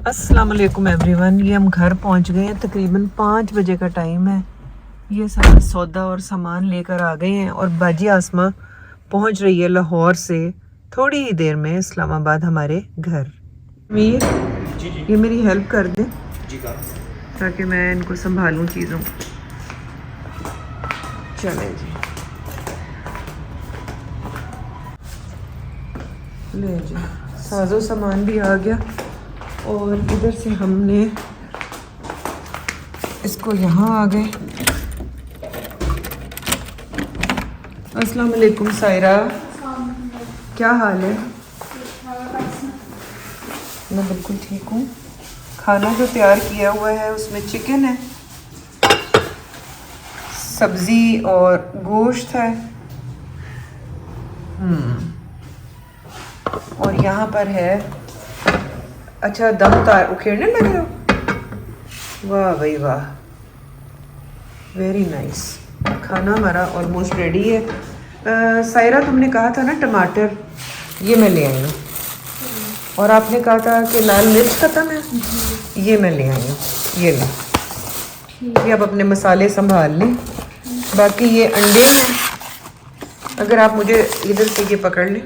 अस्सलाम वालेकुम एवरीवन। ये हम घर पहुंच गए हैं, तकरीबन 5 बजे का टाइम है। ये सारा सौदा और सामान लेकर आ गए हैं और बाजी आसमा पहुंच रही है लाहौर से थोड़ी ही देर में इस्लामाबाद हमारे घर। मीर जी जी ये मेरी हेल्प कर दे जी का ताकि मैं इनको संभालूं चीज़ों। चले जी, ले जी, साजो सामान भी आ गया और इधर से हमने इसको यहाँ आ गए। अस्सलाम वालेकुम सायरा, क्या हाल है? मैं बिल्कुल ठीक हूँ। खाना जो तैयार किया हुआ है उसमें चिकन है, सब्जी और गोश्त है। और यहाँ पर है, अच्छा दम तार उखेड़ने लगे हो? वाह भाई वाह, वेरी नाइस। खाना हमारा ऑलमोस्ट रेडी है। सायरा तुमने कहा था ना टमाटर, ये मैं ले आई हूँ। और आपने कहा था कि लाल मिर्च खत्म है, ये मैं ले आई हूँ। ये लो, ये अब अपने मसाले संभाल लें। बाकी ये अंडे हैं, अगर आप मुझे इधर से ये पकड़ लें।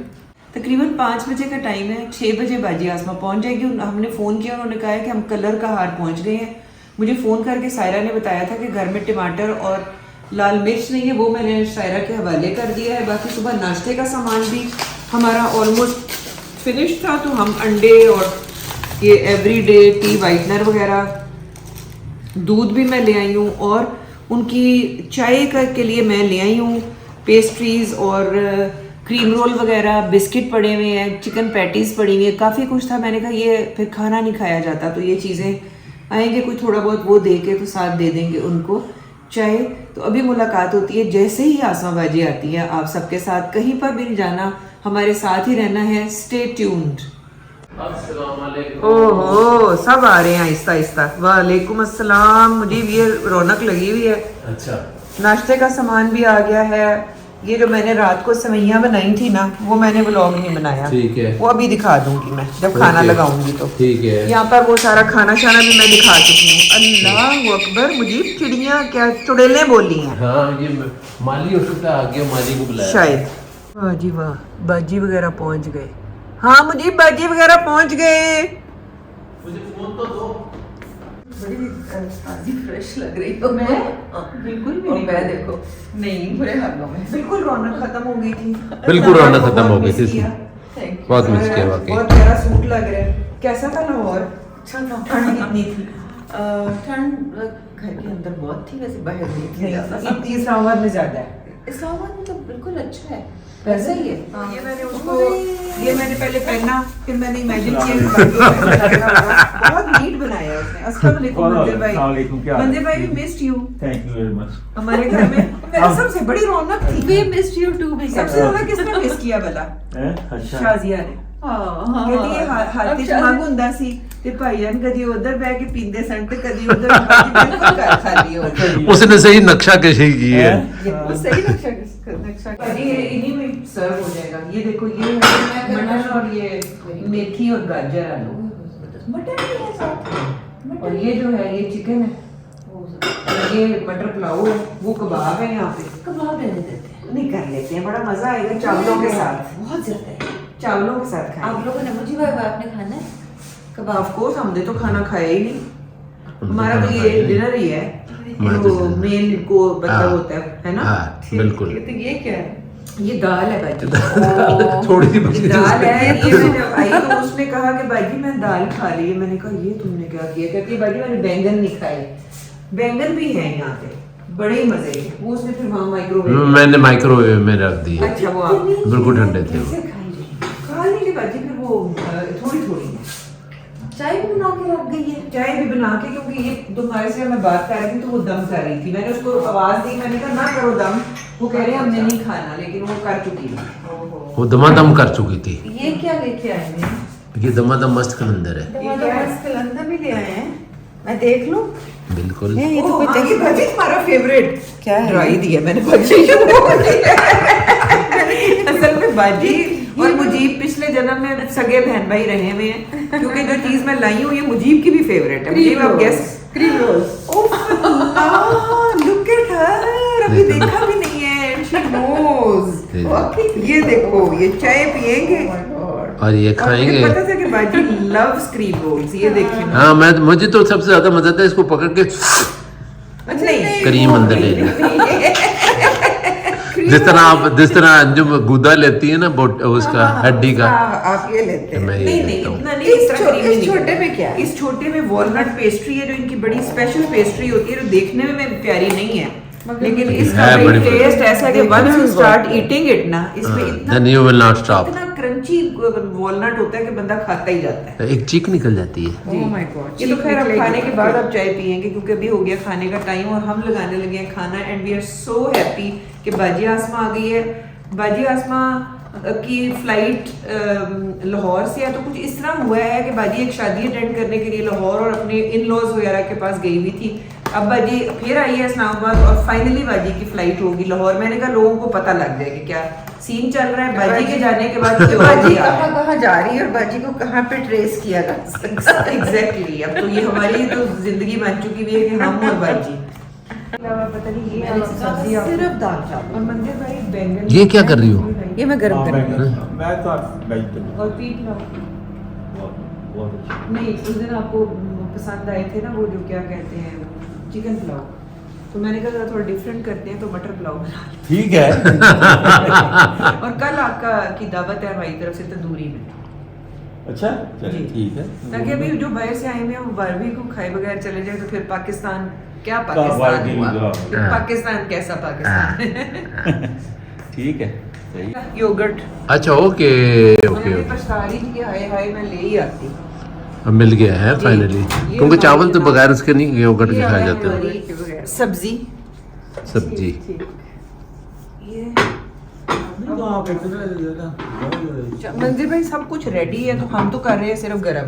तकरीबन 5 बजे का टाइम है, 6 बजे बाजी आसमा पहुंच जाएगी। हमने फ़ोन किया, उन्होंने कहा है कि हम कलर का हार पहुंच गए हैं। मुझे फ़ोन करके सायरा ने बताया था कि घर में टमाटर और लाल मिर्च नहीं है, वो मैंने सायरा के हवाले कर दिया है। बाकी सुबह नाश्ते का सामान भी हमारा ऑलमोस्ट फिनिश था, तो हम अंडे और ये एवरीडे टी वाइटनर वगैरह, दूध भी मैं ले आई हूँ। और उनकी चाय के लिए मैं ले आई हूँ पेस्ट्रीज़ और क्रीम रोल वगैरह, बिस्किट पड़े हुए हैं, चिकन पैटीज़ पड़ी हुई है, काफ़ी कुछ था। मैंने कहा ये फिर खाना नहीं खाया जाता, तो ये चीज़ें आएंगे कोई थोड़ा बहुत वो दे के तो साथ दे देंगे उनको चाय। तो अभी मुलाकात होती है जैसे ही आसमा बाजी आती है। आप सबके साथ कहीं पर भी नहीं जाना, हमारे साथ ही रहना है। Stay tuned. ओहो, सब आ रहे हैं आहिस्ता आहिस्ता। वालेकुम अस्सलाम। मुझे भी ये रौनक लगी हुई है। अच्छा, नाश्ते का सामान भी आ गया है। ये जो मैंने रात को सेवइयां बनाई थी ना, वो मैंने व्लॉग नहीं बनाया, ठीक है, वो अभी दिखा दूंगी मैं जब खाना लगाऊंगी तो। ठीक है। यहाँ पर वो सारा खाना शाना भी मैं दिखा चुकी हूँ। अल्लाह अकबर, मुझे चिड़ियाँ क्या चुड़ैलें बोली हैं। हाँ, ये माली हो सकता है, आगे माली को बुलाया शायद। वाह जी वाह, बाजी वगैरह पहुँच गए। हाँ मुझे बाजी वगैरह पहुँच गए। मुझे फोन तो दो। बड़ी ताज़ी फ्रेश लग रही हो। मैं बिल्कुल भी नहीं, मैं देखो नहीं बुरे हालों में, बिल्कुल रौनक खत्म हो गई थी। बिल्कुल रौनक खत्म हो गई थी। थैंक यू, बहुत मिस किया वाकई। बहुत प्यारा सूट लग रहा है। कैसा था लाहौर? अच्छा था। ठंड कितनी थी? ठंड घर के अंदर बहुत थी, वैसे बाहर नहीं थी ज़्यादा। इस्लामाबाद में ज्यादा है। इस्लामाबाद में तो बिल्कुल अच्छा है, वैसा ही है। ये मैंने उसको, ये मैंने पहले पहना, फिर मैंने इमेजिन किया बहुत नीट बनाया उसने। अस्सलाम वालेकुम मंदिर भाई। मंदिर भाई, we missed you. Thank you very much. हमारे घर में मेरे सबसे बड़ी रौनक थी। We missed you too, भी सबसे ज्यादा किसने मिस किया भला? अच्छा, शाजिया ने। कहती है हाथी मांग हुंदा सी ते भाईजान कदी उधर बैठ के पींदे सन ते कदी उधर बिल्कुल घर खाली हो गई। उसने सही नक्शा कशी की है। ये सही नक्शा भाजी ये इन्हीं में सर्व हो जाएगा। ये देखो, ये है मटन और ये मेथी और गाजर आलू। मटन भी है साथ। और ये जो है ये चिकन है, और ये मटर पुलाव है, वो कबाब है। यहाँ पे कबाब रहने देते हैं, नहीं कर लेते हैं, बड़ा मजा आएगा चावलों के साथ। बहुत ज्यादा है। चावलों के साथ खाएं। आप लोगों ने, मुझे भाई आपने खाना है कबाब? ऑफ कोर्स, हमने तो खाना खाया ही नहीं, हमारा तो ये डिनर ही है। जो मेन को मतलब होता है ना। हाँ, बिल्कुल। तो ये क्या है? ये दाल है भाजी। थोड़ी सी बची ये दाल है। ये मैंने आई तो उसने कहा कि बाजी मैं दाल खा रही है। मैंने कहा ये तुमने क्या किया? कहती है बाजी मैंने बैंगन नहीं खाए। बैंगन भी है यहाँ पे, बड़े ही मजे के। वो उसने फिर वहाँ माइक्रोवेव, मैंने माइक्रोवेव में रख दिए। अच्छा वो आप बिल्कुल ठंडे थे वो। खा लीजिए बाजी, फिर वो थोड़ी थोड़ी है। चाय भी बना के रख गई है? चाय भी बना के, क्योंकि ये तुम्हारे से मैं बात कर रही थी तो वो दम कर रही थी। मैंने उसको आवाज दी, मैंने कहा ना करो दम। वो कह रहे हैं हमने नहीं खाना, लेकिन वो कर चुकी है। वो दमादम कर चुकी थी। ये क्या लेके आए हैं? ये दमादम मस्त कलंदर है। कलंदर भी ले आए हैं, मैं देख लूं। बिल्कुल। ये तो ओह, कोई हाँ, ये भाजी तुम्हारा फेवरेट क्या है? ड्राई दिया मैंने भाजी। असल में भाजी और मुजीब पिछले जन्म में सगे बहन भाई रहे हुए हैं, क्योंकि जो चीज मैं लाई हूँ ये मुजीब की भी फेवरेट है। मुजीब आप guess. Cream rolls. Look at her, अभी देखा भी नहीं है and she knows। ये देखो, ये चाय पिएंगे और ये खाएंगे। और पता था कि बाजी लव्स क्रीम रोल्स। ये देखिए। हाँ, मैं मुझे तो सबसे ज्यादा मजा आता है इसको पकड़ के नहीं क्रीम अंदर ले लेना। जिस तरह अंजुम गुदा लेती है ना उसका हड्डी का, आप ये लेते हैं। मैं ये नहीं लेता हूँ। इतना नहीं, इस तरह क्रीमी इस नहीं छोटे करना। में क्या है? इस छोटे में वॉलनट पेस्ट्री है, जो इनकी बड़ी स्पेशल पेस्ट्री होती है, जो देखने में प्यारी नहीं है, लेकिन इसका है बड़ी टेस्ट ऐसा है कि once you start eating it ना, इसमें Then you will not stop। इतना क्रंची वॉलनट होता है कि बंदा खाता ही जाता है। एक चीक निकल जाती है। Oh my God, ये तो चीक खैर अब निकलेगी। खाने के बाद आप चाय पियेंगे, क्योंकि अभी हो गया खाने का टाइम और हम लगाने लगे हैं खाना। And we are so happy कि बाजी आसमा आ गई है। बाजी आसमा की फ्लाइट लाहौर से है, तो कुछ इस तरह हुआ है कि बाजी एक शादी अटेंड करने के लिए लाहौर और अपने इन लॉज वगैरह के पास गई हुई थी। अब बाजी फिर आई है इस्लामाबाद और फाइनली बाजी की फ्लाइट होगी लाहौर। मैंने कहा लोगों को पता लग जाए कि क्या सीन चल रहा है बाजी के जाने के बाद। बाजी कहाँ जा रही है और बाजी को कहाँ पे ट्रेस किया जा सकता है। एग्जैक्टली। अब तो ये हमारी तो जिंदगी बन चुकी हुई है कि हम और बाजी। पता नहीं ये सब्जी सिर्फ दाल चावल। और मंदिर भाई बैंगन। ये क्या कर रही हो? ये मैं गर्म कर रही हूँ। मैं तो वेजिटेबल और पीट लो। बहुत अच्छा। नहीं, उस दिन आपको पसंद आए थे ना वो जो क्या कहते हैं चिकन पुलाव, तो मैंने कहा थोड़ा डिफरेंट करते हैं तो मटर पुलाव बना लें। ठीक है। और कल आपका की दावत है हमारी तरफ से तंदूरी में, अच्छा जी। चलिए ठीक है। ताकि अभी जो बाहर से आए हुए हैं वो बारहवीं को खाए बगैर चले जाए तो फिर पाकिस्तान क्या का पाकिस्तान बारहवीं हुआ, हुआ। फिर पाकिस्तान कैसा पाकिस्तान। ठीक है सही। योगर्ट अच्छा ओके ओके मैंने ओके। पछता रही थी कि हाय हाय मैं ले ही आती। अब मिल गया है जी। फाइनली, ये क्योंकि चावल तो हमारी बगैर उसके नहीं योगर्ट के ये खाए है जाते हैं। हमारी सब्जी सब्जी ये तो आप मंदिर भाई सब कुछ रेडी है, तो हम तो कर रहे हैं सिर्फ गरम।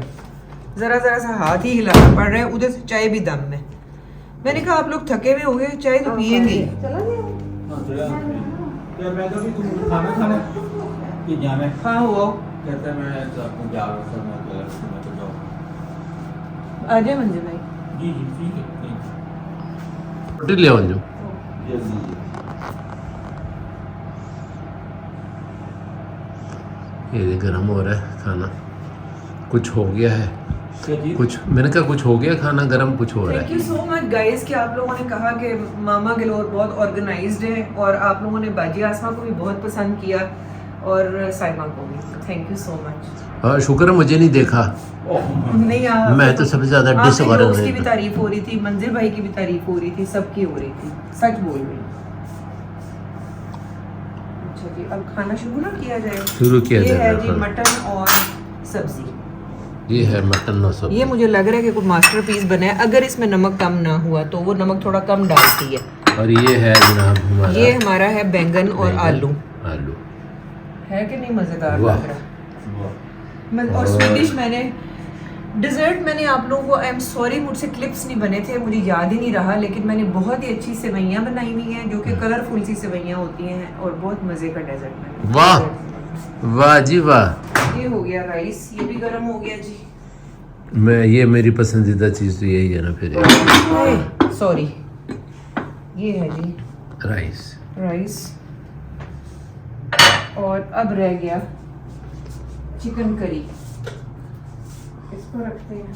जरा जरा सा हाथ ही हिलाना पड़ रहा है। उधर से चाय भी दम में। मैंने कहा आप लोग थके हुए हो गए, चाय तो पियेंगे ही। मैं तो भी तुम खाना कि जाना है। हाँ हुआ कहते हैं मैं तो आपको जा रहा था मैं तो जाऊँ। आ जाए मंदिर भाई। जी जी ठीक है ठीक है। रोटी ले आओ अंजू। जल्दी ये गर्म हो रहा है खाना, कुछ हो गया है, क्या चीज़? कुछ मैंने कहा कुछ हो गया खाना गर्म, कुछ हो रहा थैंक यू है। सो मच गाइस कि आप लोगों ने कहा कि मामा गिलोर बहुत ऑर्गेनाइज्ड है, और आप लोगों ने बाजी आसमा को भी बहुत पसंद किया और साइमा को भी। Thank you so much. और शुक्र है मुझे नहीं देखा, नहीं मैं तो सबसे ज्यादा आपके डिसऑर्गनाइज्ड दोस्त की भी था। तारीफ हो रही थी, मंजिल भाई की भी तारीफ हो रही थी, सबकी हो रही थी, सच बोल रही हूँ। अच्छा जी, अब खाना शुरू ना किया जाए। शुरू किया ये जाएगा है जी खाना। मटन और सब्जी। ये है मटन और सब्जी। ये मुझे लग रहा है कि कोई मास्टरपीस बना है। अगर इसमें नमक कम ना हुआ तो वो नमक थोड़ा कम डालती है। और ये है जनाब हमारा, ये हमारा है बैंगन और बैंगन, आलू। आलू है कि नहीं मजेदार वाह। लग रहा है। और स्वीडिश मैंने डिज़र्ट मैंने आप लोगों को, आई एम सॉरी मुझसे क्लिप्स नहीं बने थे, मुझे याद ही नहीं रहा, लेकिन मैंने बहुत ही अच्छी सेवइयाँ बनाई हुई हैं जो कि कलरफुल सी सेवइयाँ होती हैं और बहुत मज़े का डेजर्ट मैंने। वाह वाह जी वाह। ये हो गया राइस, ये भी गर्म हो गया जी। मैं ये मेरी पसंदीदा चीज़ तो यही है ना फिर, सॉरी, ये है जी राइस। राइस। और अब रह गया चिकन करी, इसको रखते हैं।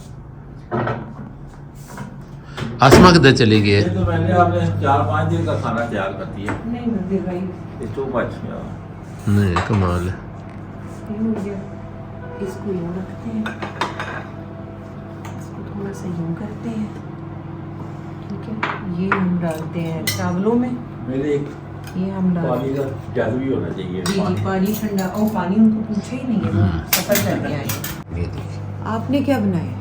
आसमा किधर चली गई ये है? तो मैंने आपने 4-5 दिन का खाना तैयार कर दिया। नहीं मंदिर भाई, ये तो बच गया। नहीं कमाल है। ये हो गया। इसको यूँ रखते हैं, इसको थोड़ा सा यूँ करते हैं, ठीक है। ये हम डालते हैं चावलों में, मेरे एक ये हम डालते पानी का जग भी होना चाहिए। जी जी, पानी ठंडा। और पानी उनको पूछा ही नहीं है, वो सफर करके आए हैं। ये देखिए आपने क्या बनाया?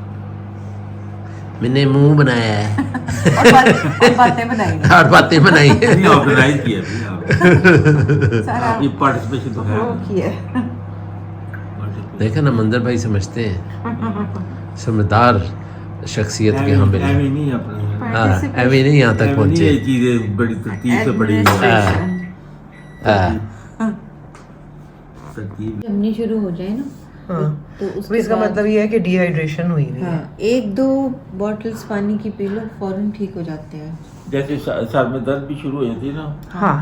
मैंने मुंह बनाया है और बातें बनाई हैं। और बातें बनाई है। नहीं ऑर्गेनाइज किया भी आप। सारा ये पार्टिसिपेशन तो है। वो किया। देखा ना मंदिर भाई समझते हैं, समझदार शख्सियत के यहाँ मिले। एवी नहीं अपने हाँ अभी नहीं यहाँ तक पहुँचे। ये चीजें बड़ी तरतीब से बड़ी Administration। हाँ। तरतीब जमनी शुरू हो जाए ना हाँ तो तो उसके इसका बाद मतलब ये है कि डिहाइड्रेशन हुई हुई है। हाँ 1-2 बॉटल्स पानी की पी लो फौरन ठीक हो जाते हैं। जैसे सर में दर्द भी शुरू हो जाती है ना, हाँ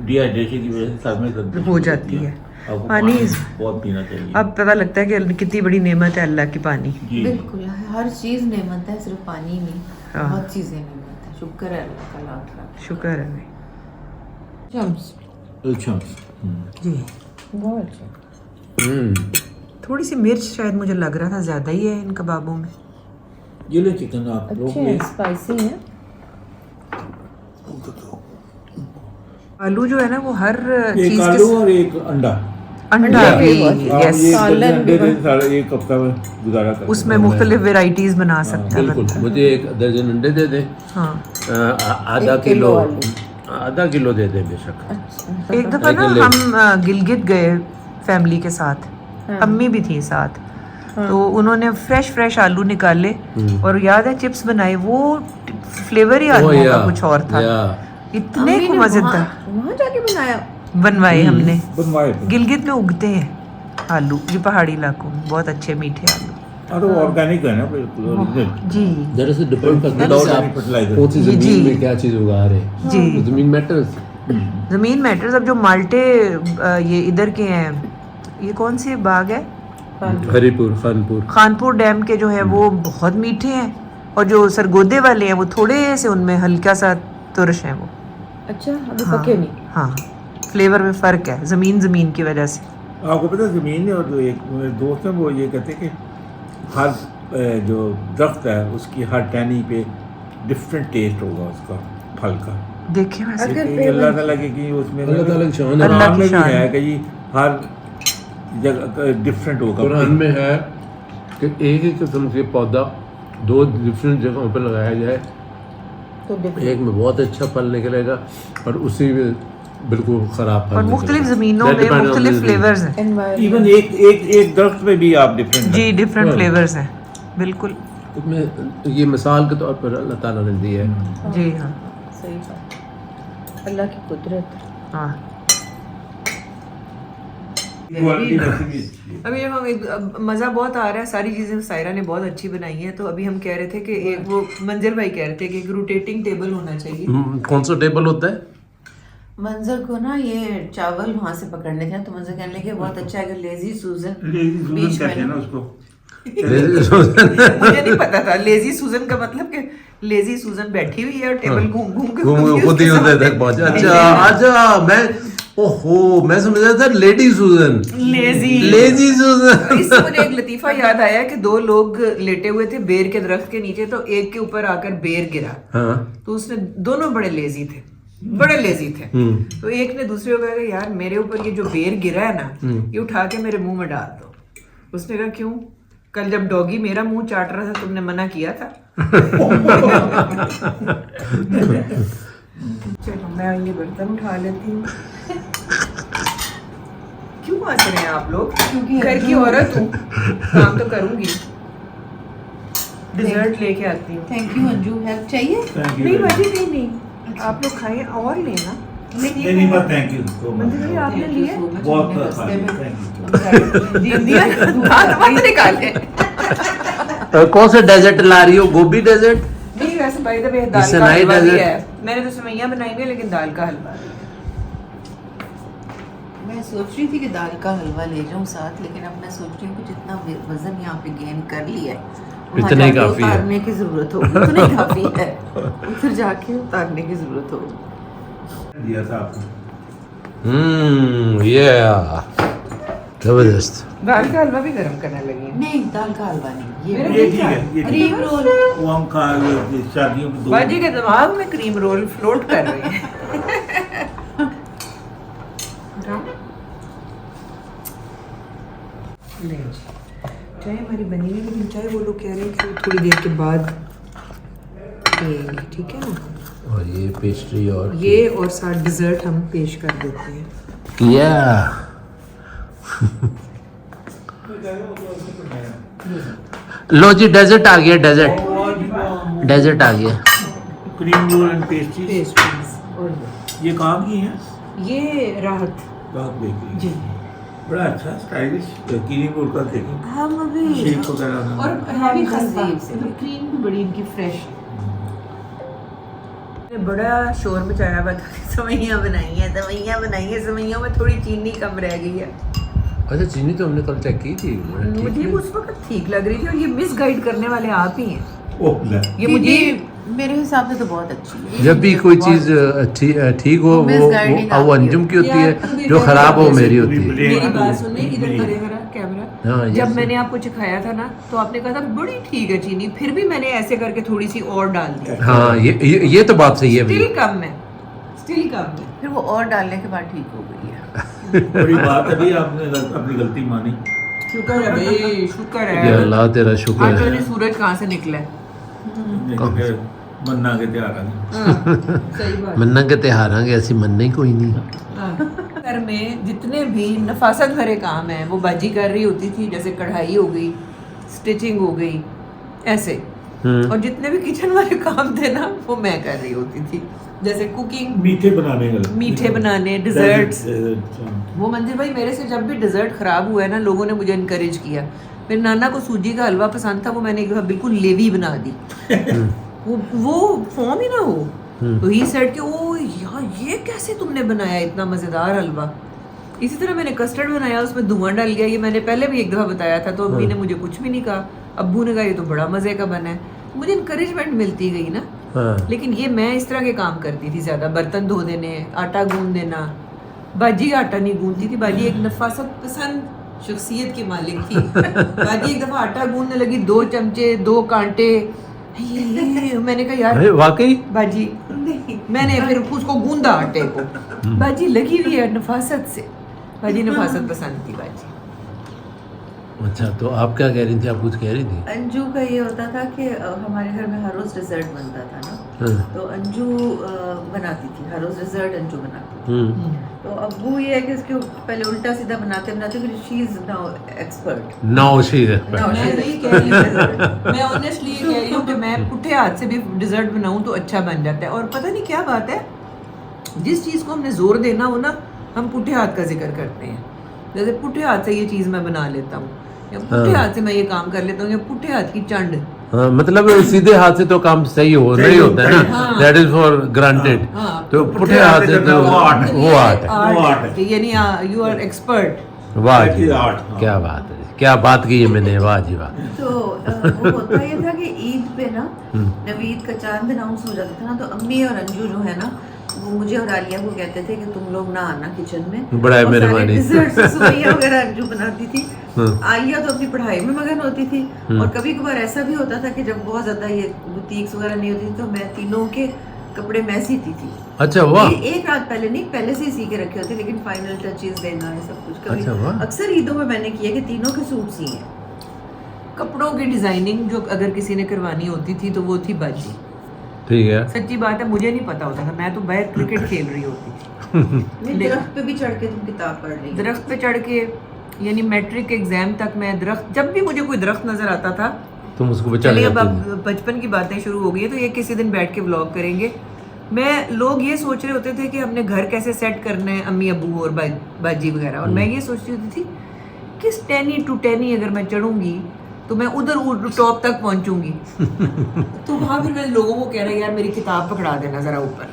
डिहाइड्रेशन की वजह से सर में दर्द भी हो शुरू जाती होती है। आपको पानी पानी बहुत पीना चाहिए। अब पता लगता है कि कितनी बड़ी नेमत है अल्लाह की पानी। जी बिल्कुल हर चीज़ नेमत है, सिर्फ पानी नहीं। हाँ। बहुत चीज़ें नेमत है, शुक्र है अल्लाह का लाख लाख। शुक्र है भाई। चम्स अच्छा जी बहुत अच्छा। थोड़ी सी मिर्च शायद मुझे लग रहा था ज़्यादा ही है इन कबाबों में। ये ले चिकन आप लोग अच्छे ले हैं, स्पाइसी हैं। आलू जो है ना वो हर एक चीज़ आलू के और एक अंडा। अंडा अंडा भी भी बहुत- आप यस ये सालन अंडे भी से सारा एक हफ्ता में गुजारा कर उसमें मुख्तलिफ वेराइटीज़ बना सकता है बिल्कुल बंदा। मुझे 1 दर्जन अंडे दे दे, हाँ आधा 1 किलो किलो आलू। आधा किलो दे दे बेशक। अच्छा एक दफ़ा ना एक हम गिलगित गए फैमिली के साथ, हाँ। अम्मी भी थी साथ, तो उन्होंने फ्रेश आलू निकाले और याद है चिप्स बनाए, वो फ्लेवर ही आलू का कुछ और था, इतने अम्मी को ने मजेदार वहाँ जाके बनाया। बनवाए हमने। बनवाए गिलगित में उगते हैं आलू, ये पहाड़ी इलाकों में बहुत अच्छे मीठे आलू। और ऑर्गेनिक है ना बिल्कुल ओरिजिनल। जी दरअसल डिपेंड करता है Without कि any आप fertilizer। कौन सी जी। जमीन में क्या चीज उगा रहे हैं। जी तो जमीन मैटर्स। ज़मीन मैटर्स। अब जो माल्टे ये इधर के हैं, ये कौन से बाग है, हरिपुर खानपुर खानपुर डैम के जो है वो बहुत मीठे हैं, और जो सरगोदे वाले हैं वो थोड़े से उनमें हल्का सा तुरश है वो। अच्छा अभी हाँ, पके नहीं। हाँ फ्लेवर में फ़र्क है ज़मीन की वजह से। आपको पता है ज़मीन है, और जो एक मेरे दोस्त हैं वो ये कहते हैं कि हर जो दरख्त है उसकी हर टहनी पे डिफरेंट टेस्ट होगा उसका फल का। देखे वैसे अगर ये अल्लाह ताला की उसमें अल्लाह ताला की शान है। अल्लाह कुरान की में भी शान है है। कि जी हर जगह डिफरेंट होगा। कुरान में है कि एक ही किस्म के पौधा 2 डिफरेंट जगहों पर लगाया जाए, तो एक में बहुत अच्छा फल निकलेगा और उसी में बिल्कुल खराब फल और मुख्तलिफ निकलेगा। ज़मीनों That में depends on मुख्तलिफ the zमीन। फ्लेवर्स हैं। इवन एक दरख्त में भी आप डिफरेंट जी डिफरेंट हाँ। फ्लेवर्स हैं बिल्कुल। इसमें ये मिसाल के तौर पर अल्लाह ताला ने दी है। जी हाँ सही बात, अल्लाह की कुदरत। हाँ। अभी जब हम मज़ा बहुत आ रहा है, सारी चीज़ें सायरा ने बहुत अच्छी बनाई हैं, तो अभी हम कह रहे थे कि एक वो मंजर भाई कह रहे थे कि एक रोटेटिंग टेबल होना चाहिए। कौन सा टेबल होता है? मंजर को ना ये चावल वहाँ से पकड़ने थे, तो मंजर कहने लगे बहुत अच्छा है, अगर लेजी सूजन बीच में ना उसको। मुझे नहीं पता था लेजी सूजन का मतलब कि लेजी सूजन बैठी हुई है और टेबल घूम घूम के खुद ही उधर तक पहुंचा। अच्छा मैं ओहो मैं समझ रहा था लेडी सूजन। लेजी सूजन। इससे मुझे एक लतीफा याद आया कि 2 लोग लेटे हुए थे बेर के दरख्त के नीचे, तो एक के ऊपर आकर बेर गिरा, हाँ तो उसने, दोनों बड़े लेजी थे, बड़े लेजी थे, तो एक ने दूसरे को कहा यार मेरे ऊपर ये जो बेर गिरा है ना ये उठा के मेरे मुंह में डाल दो। उसने कहा क्यों? कल जब डॉगी मेरा मुंह चाट रहा था तुमने मना किया था। चलो मैं ये बर्तन उठा लेती हूँ। क्यों हंस रहे हैं आप लोग? क्योंकि घर की औरत हूँ, काम तो करूंगी। डिजर्ट लेके आती हूँ। थैंक यू अंजू, हेल्प चाहिए? नहीं बाजी नहीं, आप लोग खाएं और लेना। नहीं बस थैंक यू। मंदिर भाई आपने लिए? बहुत दिया दांत मत निकाले। कौन सा डेजर्ट ला रही हो? गोभी डेजर्ट? नहीं वैसे भाई दाल का सनाई हलवा भी डेजर्ट? है। मैंने तो सेवइयां बनाई हुई है लेकिन दाल का हलवा। मैं सोच रही थी कि दाल का हलवा ले जाऊं साथ, लेकिन अब मैं सोच रही हूँ कि जितना वजन यहाँ पे गेन कर लिया है वहाँ इतना ही जाके काफी है। उतारने की जरूरत होगी। उतना ही काफी है, फिर जाके उतारने की जरूरत होगी। दिया था आपने। ये जबरदस्त। दाल का हलवा भी गरम करने लगी है। नहीं दाल का हलवा नहीं, मेरा ये ये ठीक है, ये ठीक क्रीम है। रोल। वो हम खा शादियों में बाजी के दिमाग में क्रीम रोल फ्लोट कर रही है। ले जी, चाय हमारी बनी है लेकिन चाय वो लोग कह रहे हैं कि वो थोड़ी देर के बाद पिएंगे, ठीक है ना। और ये पेस्ट्री और ये और साथ डिजर्ट हम पेश कर देते हैं। या लो जी डेजर्ट आ गया। डेजर्ट आ गया। Cream roll and pastry. Pastries और ये कहाँ की हैं? ये राहत राहत बेकरी। जी। बड़ा अच्छा स्टाइलिश कीनी बोल का देखें हम अभी शेप वगैरह और है भी खस्ता अजीब से। क्रीम भी बड़ी इनकी फ्रेश। बड़ा शोर मचाया हुआ था, सेवइयां बनाई हैं, सेवइयों में थोड़ी चीनी कम रह गई है। अच्छा चीनी तो हमने कल चेक की थी, ठीक मुझे है। उस वक्त ठीक लग रही थी और ये मिस गाइड करने वाले आप ही हैं। ओह ले ये मुझे मेरे हिसाब से तो बहुत अच्छी है। जब भी कोई चीज अच्छी ठीक हो वो वो misguiding वो अंजुम की होती यार, है, तुम भी जो मेरे खराब हो जैसे मेरी तुम भी होती है। blame- मेरी बात सुनने मेरी- इधर मेरी- करे मेरा कैमरा। हाँ, जब yes, मैंने आपको सिखाया था ना तो आपने कहा था बड़ी ठीक है चीनी, फिर भी मैंने ऐसे करके थोड़ी सी और डाल दी। हाँ ये तो बात सही है स्टिल भैया। कम है, स्टिल कम है। फिर वो और डालने के बाद ठीक हो गई है। बड़ी बात है भाई, आपने अपनी गलती मानी। शुक्र है भाई, शुक्र या है। अल्लाह तेरा शुक्र आज है। मैंने सूरज कहाँ से निकला है? नहीं तो फिर मन्ना के त्योहार आ हाँ, सही बात। मन्ना के त्योहारां के ऐसी मन्ना ही कोई नहीं। हाँ। घर में जितने भी नफासत भरे काम हैं वो बाजी कर रही होती थी, जैसे कढ़ाई हो गई, स्टिचिंग हो गई, ऐसे। और जितने भी किचन वाले काम थे ना वो मैं कर रही होती थी, जैसे कुकिंग, मीठे बनाने का मीठे बनाने, डिजर्ट्स। Desserts, वो मंदिर भाई मेरे से जब भी डिजर्ट खराब हुआ है ना, लोगों ने मुझे इनकरेज किया। मेरे नाना को सूजी का हलवा पसंद था, वो मैंने एक दफा बिल्कुल लेवी बना दी, वो फॉर्म ही ना हो। तो ही सेड कि ओ यार ये कैसे तुमने बनाया इतना मजेदार हलवा। इसी तरह मैंने कस्टर्ड बनाया, उसमें धुआं डल गया, ये मैंने पहले भी एक दफा बताया था, तो अम्मी ने मुझे कुछ भी नहीं कहा। अब्बू ने कहा ये तो बड़ा मजे का बना है, मुझे इनकरेजमेंट मिलती गई ना। हाँ। लेकिन ये मैं इस तरह के काम करती थी ज्यादा, बर्तन धो देने, आटा गूंद देना। बाजी आटा नहीं गूंदती थी, बाजी एक नफासत पसंद शख्सियत की मालिक थी। बाजी एक दफा आटा गूंदने लगी, 2 चमचे 2 कांटे, मैंने कहा यार अरे वाकई बाजी, मैंने फिर उसको गूंदा आटे को। बाजी लगी हुई है नफासत से, बाजी नफासत पसंद थी बाजी। अच्छा तो आप क्या कह रही थी, आप कुछ कह रही थी? अंजू का ये होता था कि हमारे घर में हर रोज डिजर्ट बनता था ना, हाँ। तो अंजू बनाती थी, हर रोज डिजर्ट अंजू बनाती थी। तो अब वो ये है कि इसके पहले उल्टा सीधा बनाते बनाते फिर she is now expert. Now she is Now मैं she's नहीं कह रही, मैं ऑनेस्टली ये कह रही हूँ कि मैं पुट्ठे हाथ से भी डिजर्ट बनाऊँ तो अच्छा बन जाता है। और पता नहीं क्या बात है, जिस चीज़ को हमने जोर देना हो ना, हम पुट्ठे हाथ का जिक्र करते हैं। जैसे पुट्ठे हाथ से ये चीज़ मैं बना लेता हूँ, या पुट्ठे हाथ से मैं ये काम कर लेता हूँ, या पुट्ठे हाथ की चंड। हाँ, मतलब सीधे हाथ से तो काम सही हो नहीं होता है ना, हाँ। That is for granted. हाँ। तो पुठे हाथ से तो वो आर्ट है। वो आर्ट है। वो आर्ट है। यानी यू आर एक्सपर्ट। वाह That जी, is art, हाँ। क्या बात है, क्या बात की है मैंने, वाह जी वाह। तो वो होता ये था कि ईद पे ना, जब ईद का चांद अनाउंस हो जाता था ना, तो अम्मी और अंजू जो है ना, वो मुझे और आलिया को कहते थे कि तुम लोग ना आना किचन में, बड़ा है मेहरबानी। डिजर्ट सेवइयां वगैरह अंजू बनाती थी। आलिया तो अपनी पढ़ाई में मगन होती थी, और कभी कभार ऐसा भी होता था कि जब बहुत ज्यादा ये बुटीक्स वगैरह नहीं होती थी, तो मैं तीनों के कपड़े मैं सीती थी। अच्छा वाह। ये एक रात पहले नहीं, पहले से ही सी के रखे होते, लेकिन फाइनल टचेस देना है सब कुछ। अच्छा, वाह। कभी अक्सर ईदों में मैंने किया कि तीनों के सूट सिए। कपड़ों की डिजाइनिंग जो अगर किसी ने करवानी होती थी तो वो थी बाजी। ठीक है। सच्ची बात है, मुझे नहीं पता होता था, मैं तो बाहर क्रिकेट खेल रही होती थी। नहीं, दरख्त पे भी चढ़ के तुम किताब पढ़ रही हो। दरख्त पे चढ़ के, यानी मैट्रिक एग्जाम तक मैं दरख्त, जब भी मुझे कोई दरख्त नजर आता था, तुम उसको बचा चलिए लेते अब थे। बचपन की बातें शुरू हो गई है, तो ये किसी दिन बैठ के व्लॉग करेंगे। मैं लोग ये सोच रहे होते थे कि हमने घर कैसे सेट करना है, अम्मी अबू और बाजी वगैरह, और मैं ये सोचती होती थी किस टेनी टू टेनी अगर मैं चढ़ूंगी तो मैं उधर टॉप तक पहुंचूंगी। तो वहां फिर मैं लोगों को कह रहा यार मेरी किताब पकड़ा देना जरा ऊपर,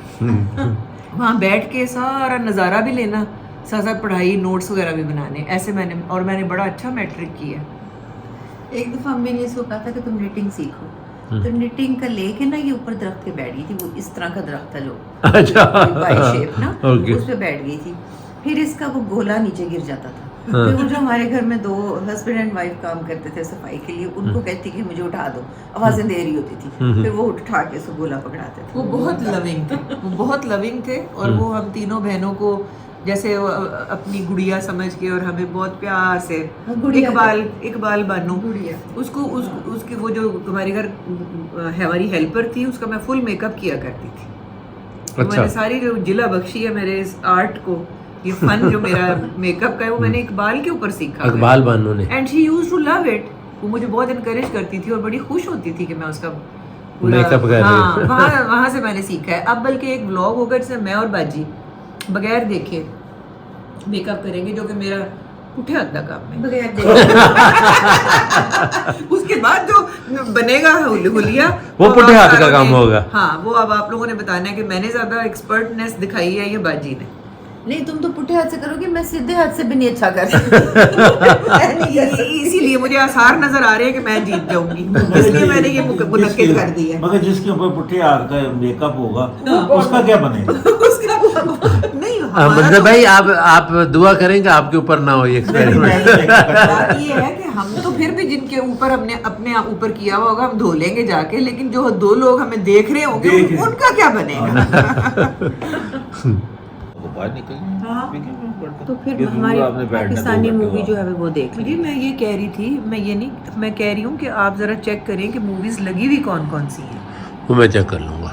वहां बैठ के सारा नज़ारा भी लेना, साथ साथ पढ़ाई नोट्स वगैरह भी बनाने। ऐसे मैंने बड़ा अच्छा मैट्रिक किया। एक दफा अम्मी ने इसको कहा था कि तुम निटिंग सीखो, तो निटिंग का लेके ना ये ऊपर दरख्त पे बैठ गई थी। वो इस तरह का दरख्त था जो अच्छा बाई शेप ना, Okay. उस पे बैठ गई थी। फिर इसका वो गोला नीचे गिर जाता था। फिर वो जो हमारे घर में 2 हस्बैंड एंड वाइफ काम करते थे सफाई के लिए, उनको कहती कि मुझे उठा दो, आवाजें दे रही होती थी, फिर वो उठा के उसको गोला पकड़ाते थे। वो बहुत लविंग थे, वो बहुत लविंग थे, और वो हम तीनों बहनों को जैसे अपनी गुड़िया समझ के, और हमें बहुत प्यार से इकबाल बानू, उसकी वो जो हमारे घर हमारी हेल्पर थी, उसका मैं फुल मेकअप किया करती थी। तो अच्छा। मैंने सारी जो जिला बख्शी है मेरे इस आर्ट को, ये फन जो मेरा मेकअप का है, वो मैंने इकबाल के ऊपर सीखा। इकबाल बानो ने। And she used to love it. वो मुझे बहुत इनकरेज करती थी और बड़ी खुश होती थी कि मैं उसका पूरा- मेकअप कर रही हूँ। हाँ, वहाँ से मैंने सीखा है। अब बल्कि एक व्लॉग होगा जिसमें मैं और बाजी बगैर देखे मेकअप करेंगे, जो कि मेरा पुठे हाथ का काम है। बगैर देख उसके बाद जो बनेगा हुलिया वो अब पुठे आप हाथ का सारों काम ने- होगा। हाँ, वो अब आप लोगों ने बताना है कि मैंने ज्यादा एक्सपर्टनेस दिखाई है या बाजी ने। नहीं, तुम तो पुठे हाथ से करोगे, मैं सीधे हाथ से भी नहीं अच्छा कर सकती। इसीलिए मुझे आसार नजर आ रहे हैं कि मैं जीत जाऊंगी, इसलिए मैंने ये मुनक्किद कर दी है। मगर जिसके ऊपर पुट्ठे हाथ का मेकअप होगा उसका क्या बनेगा? नहीं, हमारा मतलब तो- भाई आप दुआ करेंगे आपके ऊपर ना हो ये एक्सपेरिमेंट। बात ये है कि हम तो फिर भी जिनके ऊपर अपने ऊपर किया हुआ होगा हम धो लेंगे जाके, लेकिन जो दो लोग हमें देख रहे होंगे देख रहे। उनका क्या बनेगा? बाहर निकल तो फिर हमारी पाकिस्तानी मूवी जो है वो देख ली। जी, मैं ये कह रही थी, मैं कह रही हूँ कि आप जरा चेक करें कि मूवीज लगी हुई कौन कौन सी हैं। वो मैं चेक कर लूंगा।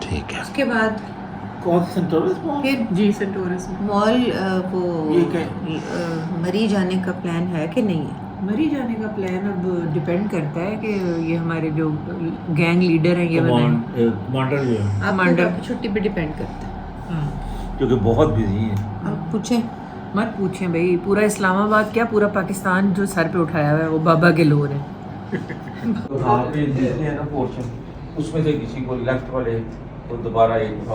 ठीक है। उसके बाद कौन सा सेंटोरस मॉल? फिर जी, सेंटोरस में मॉल वो ये क्या मरी जाने का प्लान है कि नहीं है? मरी जाने का प्लान अब डिपेंड करता है कि ये हमारे जो गैंग लीडर हैं ये बनाएं। कमांडर जो है कमांडर। आपकी छुट्टी पे डिपेंड करता है। क्योंकि बहुत बिजी है। आप पूछें। मत पूछें भाई, पूरा इस्लामाबाद क्या पूरा पाकिस्तान जो सर पे उठाया हुआ है वो बाबा के लोग हैं। तो वहाँ पे जितने हैं ना पोर्शन, उसमें से किसी को लेफ्ट वाले को दोबारा एक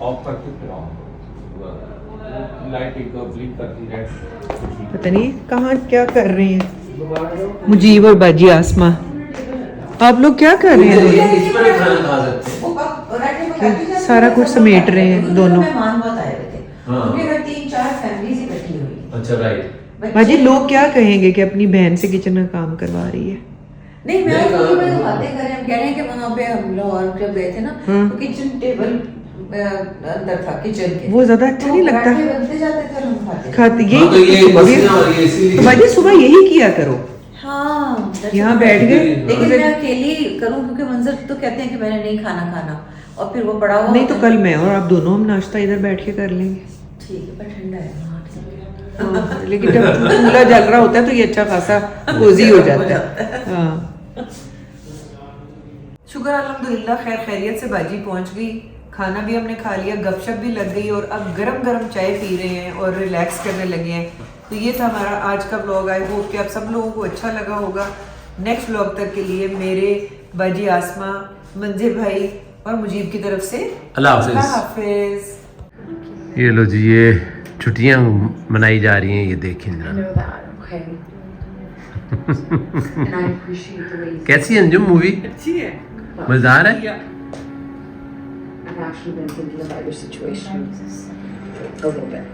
ऑफ करके फिर ऑन लाइट एक ब्लिंक करती है। पता नहीं कहाँ क्या कर रहे हैं मुजीब और बाजी आसमा, आप लोग क्या कर रहे हैं? इस पर खाना खा सकते हैं। सारा कुछ समेट रहे हैं दोनों। मेहमान बहुत आए हुए थे, हाँ। उनके घर 3-4 फैमिलीज इकट्ठी हुई। अच्छा राइट। बाजी लोग क्या कहेंगे कि अपनी बहन से किचन में काम करवा रही है? नहीं, मैं नहीं, आपको कहाँ- बातें कर रहे हैं, हम कह रहे हैं कि वहाँ पे हम लोग जब गए थे ना तो किचन टेबल अंदर था किचन के। वो ज्यादा अच्छा तो नहीं लगता? पराठे बनते जाते थे और हम खाते थे। खाते हाँ, तो ये बसियां और ये इसीलिए- तो बाजी सुबह यही किया करो, हाँ, यहाँ बैठ गए। लेकिन मैं अकेली करूँ क्योंकि मंजर तो कहते हैं कि मैंने नहीं खाना और फिर वो पड़ा हुआ नहीं तो होता है। कल मैं और आप दोनों हम नाश्ता इधर बैठ के कर लेंगे। ठीक है, पर ठंडा है। हाँ, ठीक है। हाँ, लेकिन जब चूल्हा जल रहा होता है तो ये अच्छा खासा कोजी हो जाता है। हाँ, शुक्र अल्हम्दुलिल्लाह खैर खैरियत से बाजी पहुंच गई, खाना भी हमने खा लिया, गपशप भी लग गई और अब गरम गरम चाय पी रहे हैं और रिलैक्स करने लगे हैं। तो ये था हमारा आज का व्लॉग। आई होप कि आप सब लोगों को अच्छा लगा होगा। नेक्स्ट व्लॉग तक के लिए मेरे बाजी आसमा, मंजिर भाई और मुजीब की तरफ से अल्लाह हाफिज। ये लो जी, ये छुट्टियां मनाई जा रही हैं, ये देखें जरा। कैसी है अंजुम मूवी? अच्छी है, मजेदार है। I've actually been thinking about your situation a little bit.